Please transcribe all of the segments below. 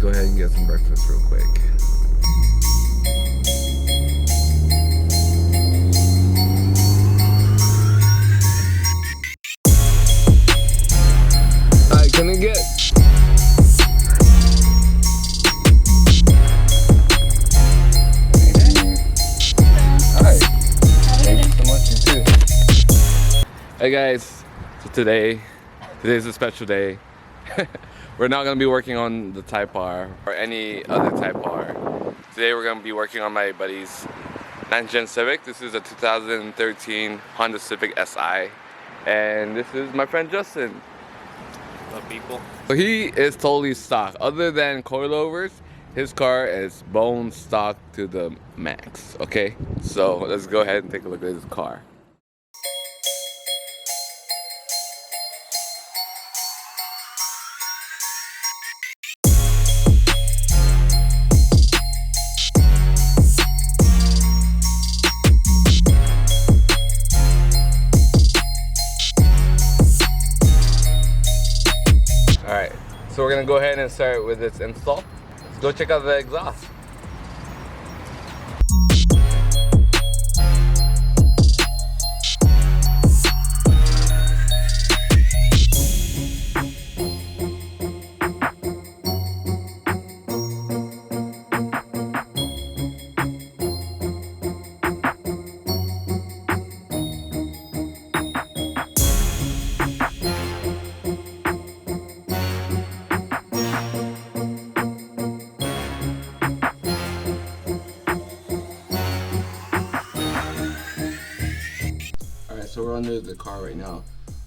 go ahead and get some breakfast real quick. I couldn't get. Hi. Thank you so much. You too. Hey guys, so today's a special day. We're not going to be working on the Type R or any other Type R. Today we're going to be working on my buddy's 9th Gen Civic. This is a 2013 Honda Civic Si. And this is my friend Justin. What people? So he is totally stock. Other than coilovers, his car is bone stock to the max. Okay, so let's go ahead and take a look at his car. Alright, so we're gonna go ahead and start with this install. Let's go check out the exhaust. So we're under the car right now.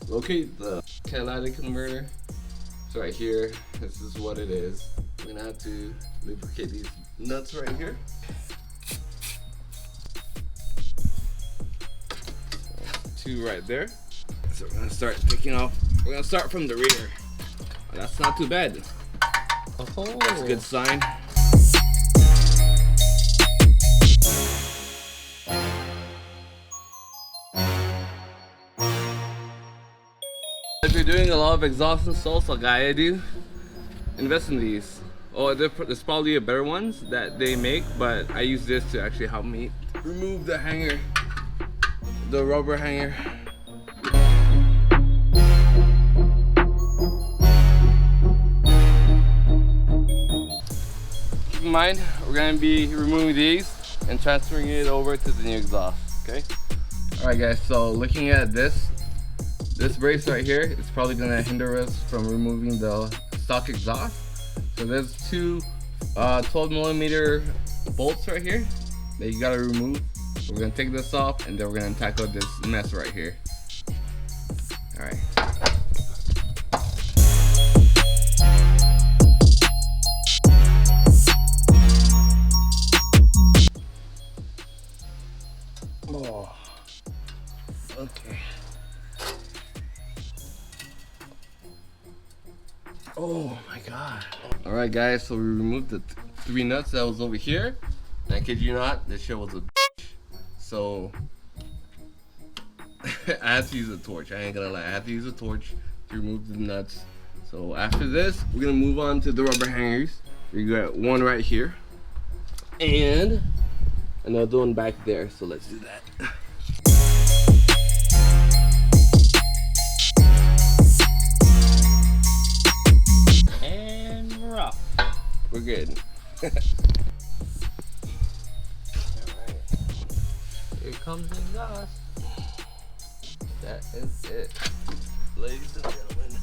Locate the catalytic converter. It's right here. This is what it is. We're gonna have to lubricate these nuts right here. Two right there. So we're gonna start taking off. We're gonna start from the rear. Oh, that's not too bad. Oh, That's a good sign. If you're doing a lot of exhaust installs like I do, invest in these. Oh, there's probably better ones that they make, but I use this to actually help me remove the hanger, the rubber hanger. Keep in mind, we're gonna be removing these and transferring it over to the new exhaust, okay? All right guys, so looking at this brace right here is probably gonna hinder us from removing the stock exhaust. So there's two 12mm bolts right here that you gotta remove. So we're gonna take this off and then we're gonna tackle this mess right here. All right. Oh, okay. Oh my god. Alright guys, so we removed the three nuts that was over here. And I kid you not, this shit was a bitch. So I had to use a torch. I ain't gonna lie, I had to use a torch to remove the nuts. So after this, we're gonna move on to the rubber hangers. We got one right here and another one back there. So let's do that. We're good. Alright. Here comes the exhaust. That is it. Ladies and gentlemen,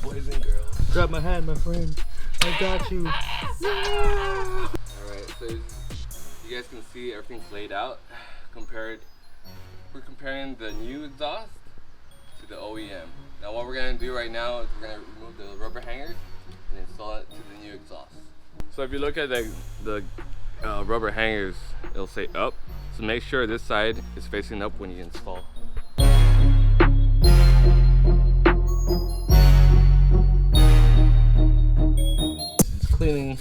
boys and girls. Grab my hand, my friend. I got you. Yeah! Alright, so you guys can see everything's laid out. We're comparing the new exhaust to the OEM. Now what we're gonna do right now is we're gonna remove the rubber hangers and install it to the new exhaust. So if you look at the rubber hangers, it'll say up. So make sure this side is facing up when you install. It's cleaning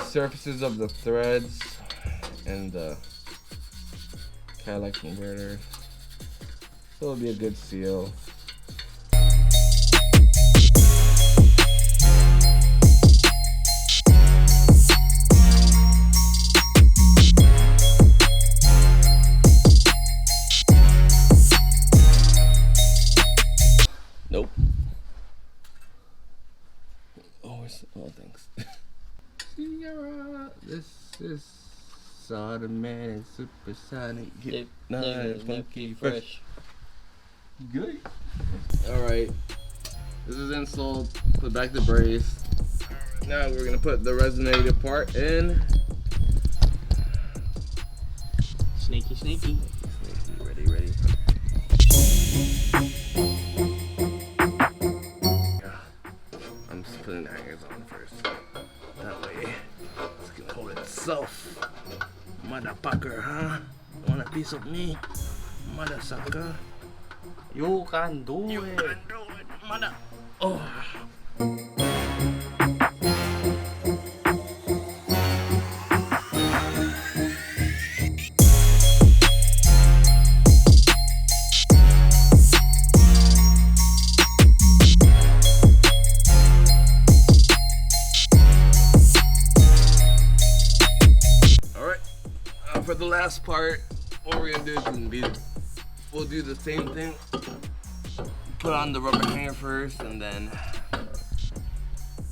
surfaces of the threads and the catalytic converter. So it'll be a good seal. Oh, thanks. Sierra, this is automatic, supersonic, hit, funky, fresh. Good. Alright, this is installed. Put back the brace. Now we're gonna put the resonator part in. Sneaky, sneaky. Ready, ready. I'm just putting the hangers on first. That way, it's gonna hold itself. Motherfucker, huh? Want a piece of me? Mother sucker. You can do You it. can do it, mother. Oh. For the last part, what we're gonna do is we'll do the same thing. Put on the rubber hanger first, and then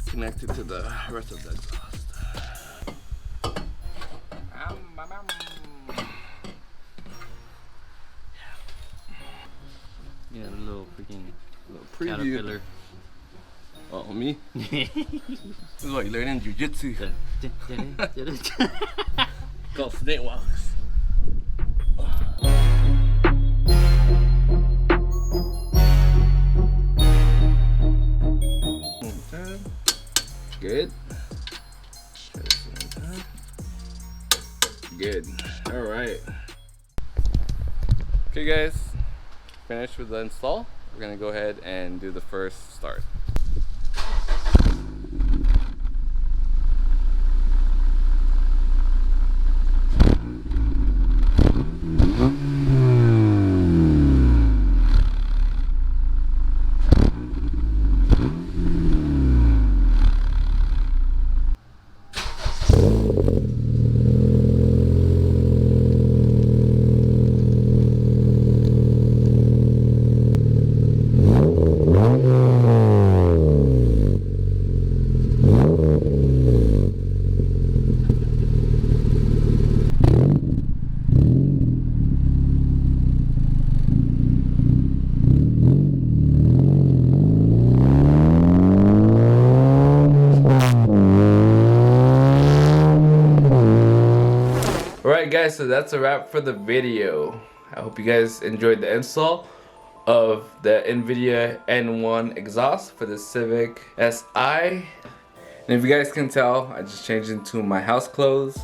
connect it to the rest of the exhaust. Yeah, a little freaking Preview. caterpillar. Oh, me? This is what you learn in jiu-jitsu. Called snake walks. Good. Good. All right. Okay, guys. Finished with the install. We're gonna go ahead and do the first start. Alright guys, so that's a wrap for the video. I hope you guys enjoyed the install of the Invidia N1 exhaust for the Civic Si. And if you guys can tell, I just changed into my house clothes.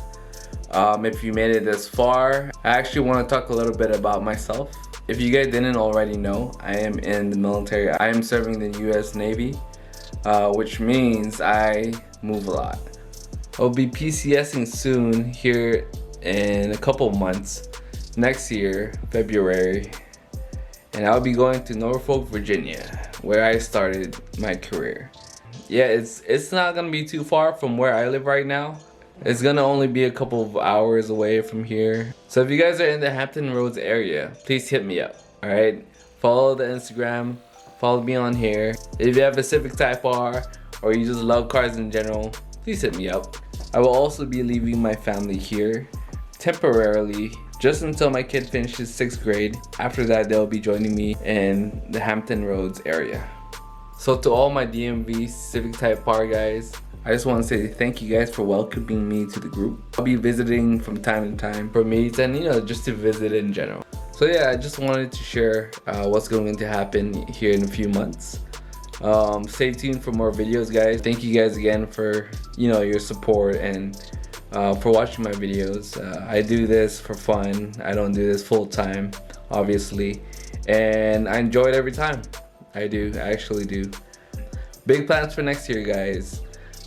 If you made it this far, I actually want to talk a little bit about myself. If you guys didn't already know, I am in the military. I am serving the US Navy, which means I move a lot. I'll be PCSing soon here in a couple months, next year, February, and I'll be going to Norfolk, Virginia, where I started my career. Yeah, it's not gonna be too far from where I live right now. It's gonna only be a couple of hours away from here. So if you guys are in the Hampton Roads area, please hit me up, alright? Follow the Instagram, follow me on here. If you have a Civic Type R, or you just love cars in general, please hit me up. I will also be leaving my family here temporarily, just until my kid finishes 6th grade. After that, they'll be joining me in the Hampton Roads area. So to all my DMV Civic Type R guys, I just want to say thank you guys for welcoming me to the group. I'll be visiting from time to time for meets and just to visit in general. So yeah, I just wanted to share what's going to happen here in a few months. Stay tuned for more videos, guys. Thank you guys again for your support and for watching my videos. I do this for fun. I don't do this full time, obviously, and I enjoy it every time. I actually do. Big plans for next year, guys.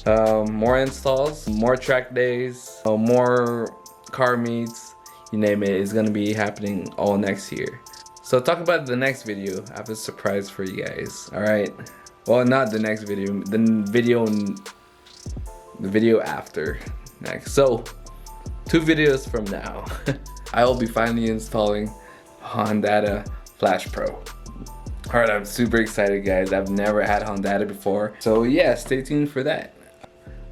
More installs, more track days, more car meets, you name it. It's gonna be happening all next year. So talk about the next video. I have a surprise for you guys. All right. Well, not the next video. The video after next. So 2 videos from now, I will be finally installing Hondata Flash Pro. Alright, I'm super excited, guys. I've never had Hondata before. So yeah, stay tuned for that.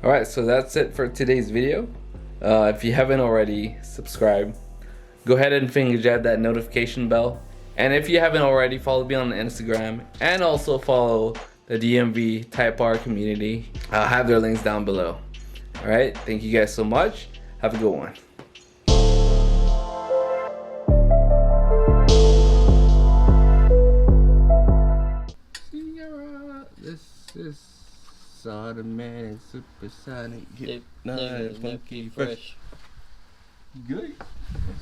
Alright, so that's it for today's video. If you haven't already, subscribe. Go ahead and finger jab that notification bell. And if you haven't already, follow me on Instagram. And also follow the DMV Type R community. I'll have their links down below. Alright, thank you guys so much. Have a good one. This is automatic, supersonic, Yep, funky, fresh. Good.